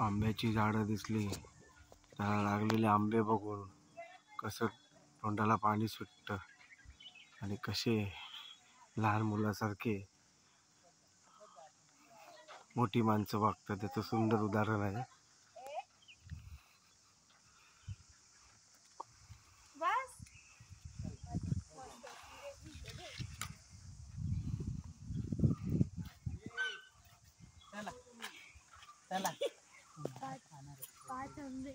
आंब्याची झाडं दिसली, त्याला लागलेले आंबे बघून कसं तोंडाला पाणी सुटतं आणि कसे लहान मुलासारखे मोठी माणसं वागतात, त्याचं सुंदर उदाहरण आहे. चला 5 आंबे